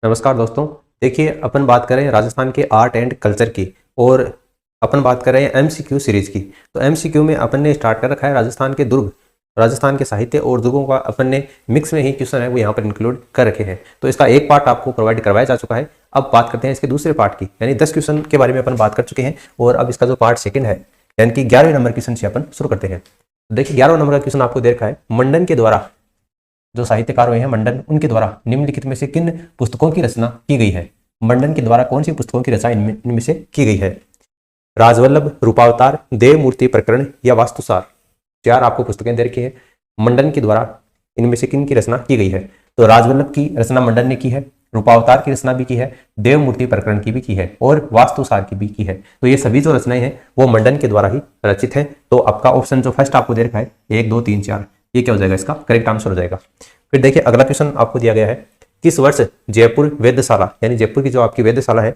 नमस्कार दोस्तों। देखिए, अपन बात करें राजस्थान के आर्ट एंड कल्चर की और अपन बात कर रहे हैं एमसीक्यू सीरीज की। तो एमसीक्यू में अपन ने स्टार्ट कर रखा है राजस्थान के दुर्ग, राजस्थान के साहित्य और दुर्गों का अपन ने मिक्स में ही क्वेश्चन है वो यहाँ पर इंक्लूड कर रखे हैं। तो इसका एक पार्ट आपको प्रोवाइड करवाया जा चुका है। अब बात करते हैं इसके दूसरे पार्ट की, यानी 10 क्वेश्चन के बारे में अपन बात कर चुके हैं और अब इसका जो पार्ट सेकंड है यानी कि 11वें नंबर क्वेश्चन से अपन शुरू करते हैं। देखिए, 11वें नंबर का क्वेश्चन आपको दे रखा है, मंडन के द्वारा, जो साहित्यकार हुए हैं मंडन, उनके द्वारा निम्नलिखित में से किन पुस्तकों की रचना की गई है। मंडन के द्वारा कौन सी पुस्तकों की रचना इनमें से की गई है? राजवल्लभ, रूपावतार, देवमूर्ति प्रकरण या वास्तुसार। चार आपको पुस्तकें दे रखी है। मंडन के द्वारा इनमें से किन की रचना की गई है? तो राजवल्लभ की रचना मंडन ने की है, रूपावतार की रचना भी की है, देवमूर्ति प्रकरण की भी की है और वास्तुसार की भी की है। तो ये सभी जो रचनाएं हैं वो मंडन के द्वारा ही रचित हैं। तो आपका ऑप्शन जो फर्स्ट आपको दे रखा है 1 2 3 4, ये क्या हो जाएगा? इसका करेक्ट आंसर हो जाएगा। फिर देखिए, अगला क्वेश्चन आपको दिया गया है, किस वर्ष जयपुर वेधशाला, यानी जयपुर की जो आपकी वेधशाला है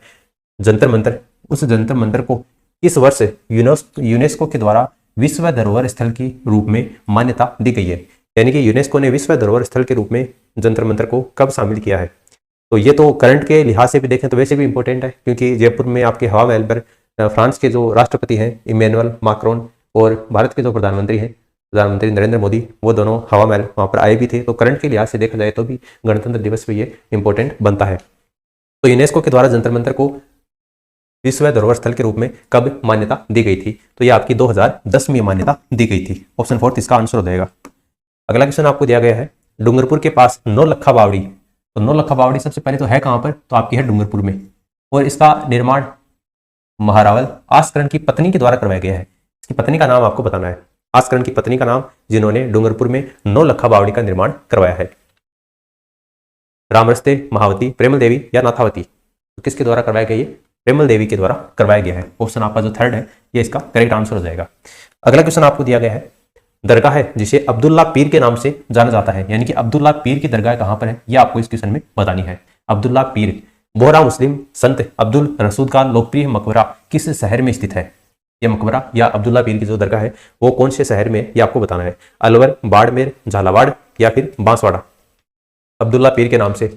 जंतर मंतर, उस जंतर मंतर को किस वर्ष यूनेस्को के द्वारा विश्व धरोहर स्थल के रूप में मान्यता दी गई है? यानी कि यूनेस्को ने विश्व धरोहर स्थल के रूप में जंतर मंतर को कब शामिल किया है? तो ये तो करंट के लिहाज से भी देखें तो वैसे भी इंपॉर्टेंट है, क्योंकि जयपुर में आपके हवा महल पर फ्रांस के जो राष्ट्रपति हैं इमैनुअल मैक्रोन और भारत के जो प्रधानमंत्री हैं प्रधानमंत्री नरेंद्र मोदी, वो दोनों हवा महल वहां पर आए भी थे। तो करंट के लिहाज से देखा जाए तो भी गणतंत्र दिवस पे ये इंपॉर्टेंट बनता है। तो यूनेस्को के द्वारा जंतर मंतर को विश्व धरोहर स्थल के रूप में कब मान्यता दी गई थी? तो ये आपकी 2010 में मान्यता दी गई थी। ऑप्शन 4 इसका आंसर हो जाएगा। अगला क्वेश्चन आपको दिया गया है, डूंगरपुर के पास नौलखा बावड़ी। तो नौलखा बावड़ी सबसे पहले तो है कहां पर? तो आपकी है डूंगरपुर में, और इसका निर्माण महारावल आस्करण की पत्नी के द्वारा करवाया गया है। इसकी पत्नी का नाम आपको बताना है, आस्करण की पत्नी का नाम, जिन्होंने डूंगरपुर में नौलखा बावड़ी का निर्माण करवाया है। रामरस्ते, महावती, प्रेमल देवी या नाथावती। तो किसके द्वारा करवाया गया? ये प्रेमल देवी के द्वारा करवाया गया है। ऑप्शन आपका जो थर्ड है ये इसका करेक्ट आंसर हो जाएगा। अगला क्वेश्चन आपको दिया गया है, दरगाह है जिसे अब्दुल्ला पीर के नाम से जाना जाता है, यानी कि अब्दुल्ला पीर की दरगाह कहां पर है, यह आपको इस क्वेश्चन में बतानी है। अब्दुल्ला पीर, बोहरा मुस्लिम संत अब्दुल रसूद का लोकप्रिय मकबरा किस शहर में स्थित है? यह मकबरा या अब्दुल्ला पीर की जो दरगाह है वो कौन से शहर में, ये आपको बताना है। अलवर, बाड़मेर, झालावाड़ या फिर बांसवाड़ा। अब्दुल्ला पीर के नाम से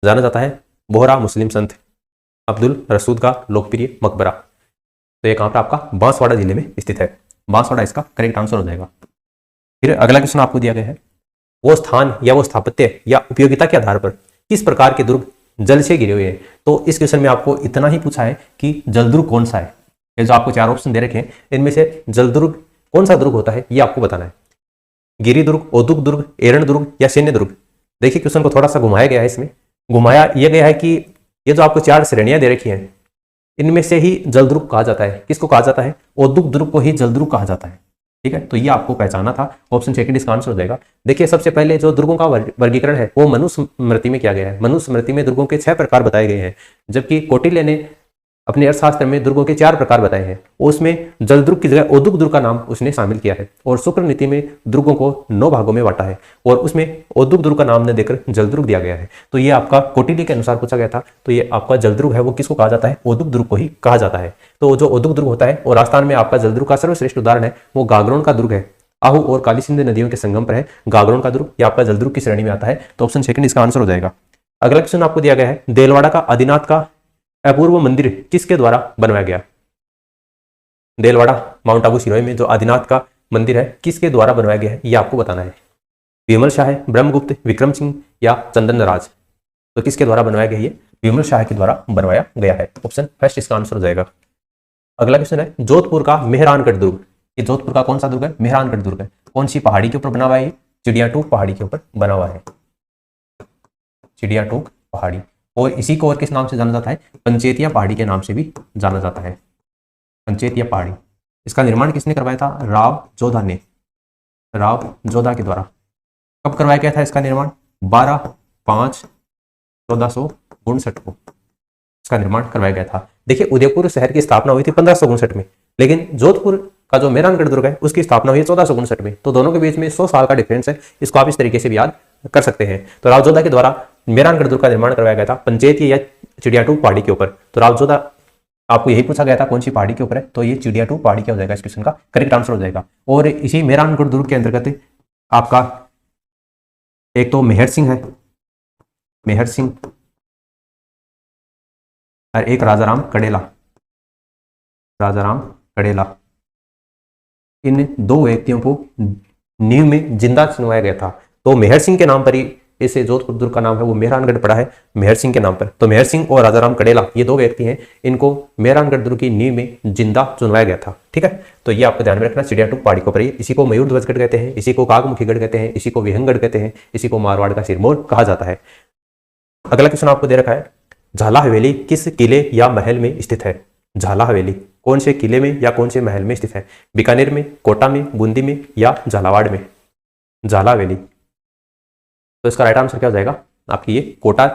जाना जाता है बोहरा मुस्लिम संत अब्दुल रसूद का लोकप्रिय मकबरा। तो ये कहां पर? आपका बांसवाड़ा जिले में स्थित है। बांसवाड़ा इसका करेक्ट आंसर हो जाएगा। फिर अगला क्वेश्चन आपको दिया गया है, वो स्थान या वो स्थापत्य या उपयोगिता के आधार पर किस प्रकार के दुर्ग जल से घिरे हुए हैं? तो इस क्वेश्चन में आपको इतना ही पूछा है कि जलदुर्ग कौन सा है। ये जो आपको चार ऑप्शन दे रखे हैं इनमें से जलदुर्ग कौन सा दुर्ग होता है ये आपको बताना है। गिरी दुर्ग, औद्योगिक दुर्ग, एरण दुर्ग या सैन्य दुर्ग। देखिए, क्वेश्चन को थोड़ा सा घुमाया गया है। इसमें घुमाया यह गया है कि ये जो आपको चार श्रेणियां दे रखी हैं इनमें से ही जलदुर्ग कहा जाता है। किसको कहा जाता है? औद्योगिक दुर्ग को ही जलदुर्ग कहा जाता है। ठीक है, तो ये आपको पहचाना था। ऑप्शन सेकंड इसका आंसर हो जाएगा। देखिए, सबसे पहले जो दुर्गों का वर्गीकरण है वो मनुस्मृति में किया गया है। मनुस्मृति में दुर्गों के 6 प्रकार बताए गए हैं, जबकि कौटिल्य ने अपने अर्थशास्त्र में दुर्गों के 4 प्रकार बताए हैं। उसमें जलदुर्ग की जगह औद्योगिक दुर्ग का नाम उसने शामिल किया है। और शुक्र नीति में दुर्गों को 9 भागों में बांटा है और उसमें औद्योगिक दुर्ग का नाम न देकर जलदुर्ग दिया गया है। तो ये आपका कौटिल्य के अनुसार पूछा गया था। तो ये आपका जलदुर्ग है वो किसको कहा जाता है? औद्योगिक दुर्ग को ही कहा जाता है। तो जो औद्योगिक दुर्ग होता है और राजस्थान में आपका जलदुर्ग का सर्वश्रेष्ठ उदाहरण है वो गागरोन का दुर्ग है। आहू और काली सिंध नदियों के संगम पर है गागरोन का दुर्ग। ये आपका जलदुर्ग की श्रेणी में आता है। तो ऑप्शन सेकंड इसका आंसर हो जाएगा। अगला क्वेश्चन आपको दिया गया है, देलवाड़ा का आदिनाथ का अपूर्व मंदिर किसके द्वारा बनवाया गया? देलवाड़ा माउंट आबू सिरोही में जो आदिनाथ का मंदिर है किसके द्वारा बनवाया गया है ये आपको बताना है। विमल शाह, ब्रह्मगुप्त, विक्रम सिंह या चंदन राज। तो किसके द्वारा बनवाया गया? ये विमल शाह के द्वारा बनवाया गया है। ऑप्शन फर्स्ट इसका आंसर हो जाएगा। अगला क्वेश्चन है, जोधपुर का मेहरानगढ़ दुर्ग। ये जोधपुर का कौन सा दुर्ग है? मेहरानगढ़ दुर्ग है। कौन सी पहाड़ी के ऊपर बना हुआ है? चिड़ियाटूक पहाड़ी के ऊपर बना हुआ है। चिड़ियाटूक पहाड़ी। और इसी को और किस नाम से जाना जाता है? पंचेतिया पहाड़ी के नाम से भी जाना जाता है। पंचेतिया पहाड़ी। इसका निर्माण किसने करवाया था? राव जोधा ने, राव जोधा के द्वारा। कब करवाया गया था इसका निर्माण? 12/5/1459 को इसका निर्माण करवाया गया था। देखिए, उदयपुर शहर की स्थापना हुई थी 1559 में, लेकिन जोधपुर का जो मेहरानगढ़ दुर्ग है उसकी स्थापना हुई है 1459 में। तो दोनों के बीच में 100 साल का डिफरेंस है। इसको आप इस तरीके से भी याद कर सकते हैं। तो राव जोधा के द्वारा मेहरानगढ़ दुर्ग का निर्माण करवाया गया था पंचेती या चिड़ियाटूक पहाड़ी के ऊपर। तो राव जोधा, आपको यही पूछा गया था कौन सी पहाड़ी के ऊपर है, तो ये चिड़ियाटूक पहाड़ी क्या हो जाएगा? इस क्वेश्चन का करेक्ट आंसर हो जाएगा। और इसी मेहरानगढ़ दुर्ग के अंतर्गत आपका एक तो मेहर सिंह है, मेहर सिंह और एक राजाराम कड़ेला। राजाराम कड़ेला, इन दो व्यक्तियों को नींव में जिंदा चुनवाया गया था। तो मेहर सिंह के नाम पर ही इसे जोधपुर दुर्ग का नाम है वो मेहरानगढ़ पड़ा है मेहर सिंह के नाम पर। तो मेहर सिंह और राजाराम कड़ेला ये दो व्यक्ति हैं, इनको मेहरानगढ़ दुर्ग की नींव में जिंदा चुनवाया गया था। ठीक है, तो ये आपको ध्यान में रखना, चिड़ियाटूप पहाड़ी को पर इसी को मयूर ध्वजगढ़ कहते हैं, इसी को कागमुखीगढ़ कहते हैं, इसी को विहंगगढ़ कहते हैं, इसी को मारवाड़ का सिरमौर कहा जाता है। अगला क्वेश्चन आपको दे रखा है, झाला हवेली किस किले या महल में स्थित है? झाला हवेली कौन से किले में या कौन से महल में स्थित है? बीकानेर में, कोटा में, बूंदी में या झालावाड़ में? झाला हवेली, तो इसका राइट आंसर क्या हो जाएगा आपकी, ये कोटा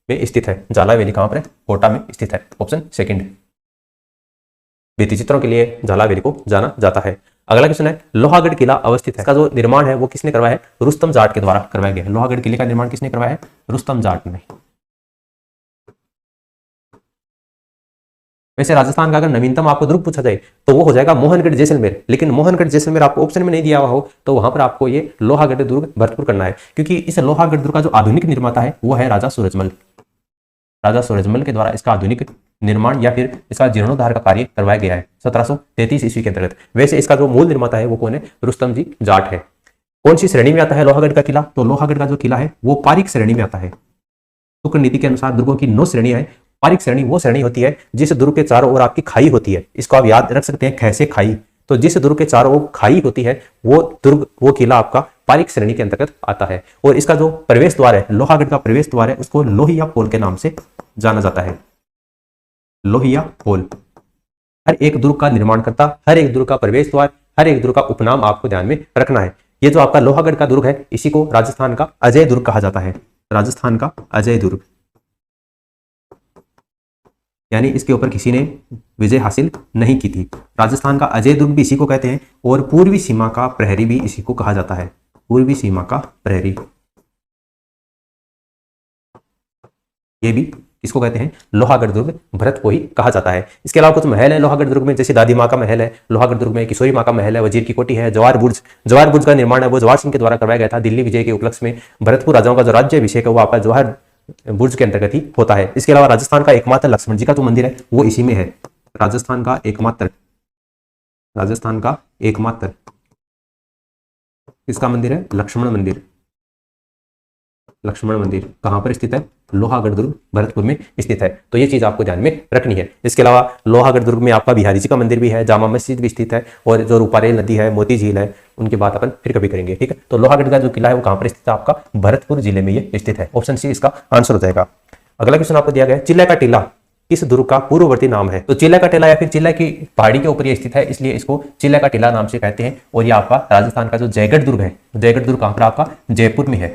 में स्थित है। झाला हवेली कहां पर है? कोटा में स्थित है, ऑप्शन सेकंड। भित्ति चित्रों के लिए झाला हवेली को जाना जाता है। अगला क्वेश्चन है, लोहागढ़ किला अवस्थित है, इसका जो निर्माण है वो किसने करवाया है? रुस्तम जाट के द्वारा करवाया गया है। लोहागढ़ किले का निर्माण किसने करवाया है? रुस्तम जाट ने। वैसे राजस्थान का अगर नवीनतम आपको दुर्ग पूछा जाए तो वो हो जाएगा मोहनगढ़ जैसलमेर, लेकिन मोहनगढ़ जैसलमेर आपको ऑप्शन में नहीं दिया हुआ हो तो वहां पर आपको ये लोहागढ़ दुर्ग भरतपुर करना है, क्योंकि इस लोहागढ़ दुर्ग का जो आधुनिक निर्माता है वो है राजा सूरजमल। राजा सूरजमल के द्वारा इसका आधुनिक निर्माण या फिर इसका जीर्णोद्धार का कार्य करवाया गया है 1733 ईस्वी के अंतर्गत। वैसे इसका जो मूल निर्माता है वो कौन है? रुस्तम जी जाट है। कौन सी श्रेणी में आता है लोहागढ़ का किला? तो लोहागढ़ का जो किला है वो पारीक श्रेणी में आता है। शुक्र नीति के अनुसार दुर्गों की 9 श्रेणियां हैं। पारीक श्रेणी वो श्रेणी होती है जिस दुर्ग के चारों ओर आपकी खाई होती है, इसको आप याद रख सकते हैं कैसे खाई। तो जिस दुर्ग के चारों ओर खाई होती है वो दुर्ग, वो किला आपका पारीक श्रेणी के अंतर्गत आता है। और इसका जो प्रवेश द्वार है, लोहागढ़ का प्रवेश द्वार है, उसको लोहिया पोल के नाम से जाना जाता है। लोहिया पोल। हर एक दुर्ग का निर्माण करता, हर एक दुर्ग का प्रवेश द्वार, हर एक दुर्ग का उपनाम आपको ध्यान में रखना है। ये जो आपका लोहागढ़ का दुर्ग है इसी को राजस्थान का अजय दुर्ग कहा जाता है। राजस्थान का अजय दुर्ग, यानी इसके ऊपर किसी ने विजय हासिल नहीं की थी। राजस्थान का अजय दुर्ग भी इसी को कहते हैं और पूर्वी सीमा का प्रहरी भी इसी को कहा जाता है। पूर्वी सीमा का प्रहरी, ये भी इसको कहते हैं लोहागढ़ दुर्ग भरत को ही कहा जाता है। इसके अलावा कुछ महल है लोहागढ़ दुर्ग में, जैसे दादी माँ का महल है लोहागढ़ दुर्ग में, किशोरी माँ का महल है, वजीर की कोठी है, जवार बुर्ज। जवार बुर्ज का निर्माण है वो जवाहर सिंह के द्वारा करवाया गया था दिल्ली विजय के उपलक्ष्य में। भरतपुर राजाओं का जो राज्य अभिषेक है वो आपका जवाहर बुर्ज के अंतर्गत ही होता है। इसके अलावा राजस्थान का एकमात्र लक्ष्मण जी का जो मंदिर है वो इसी में है। राजस्थान का एकमात्र इसका मंदिर है लक्ष्मण मंदिर। लक्ष्मण मंदिर कहां पर स्थित है? लोहागढ़ दुर्ग भरतपुर में स्थित है। तो ये चीज आपको ध्यान में रखनी है। इसके अलावा लोहागढ़ दुर्ग में आपका बिहारी जी का मंदिर भी है, जामा मस्जिद भी स्थित है, और जो रूपारेल नदी है, मोती झील है, उनकी बात अपन फिर कभी करेंगे। ठीक है, तो लोहागढ़ का जो किला है वो कहां पर स्थित है? आपका भरतपुर जिले में ये स्थित है। ऑप्शन सी इसका आंसर हो जाएगा। अगला क्वेश्चन आपको दिया गया है, चिल्ला का टीला किस दुर्ग का पूर्ववर्ती नाम है? तो चिल्ला का टीला या फिर चिल्ला की पहाड़ी के ऊपर ये स्थित है, इसलिए इसको चिल्ला का टीला नाम से कहते हैं। और ये आपका राजस्थान का जो जयगढ़ दुर्ग है, जयगढ़ दुर्ग कहां पर? आपका जयपुर में है।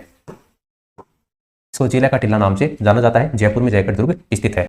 इसको चिल्ला का टीला नाम से जाना जाता है। जयपुर में जयगढ़ दुर्ग स्थित है।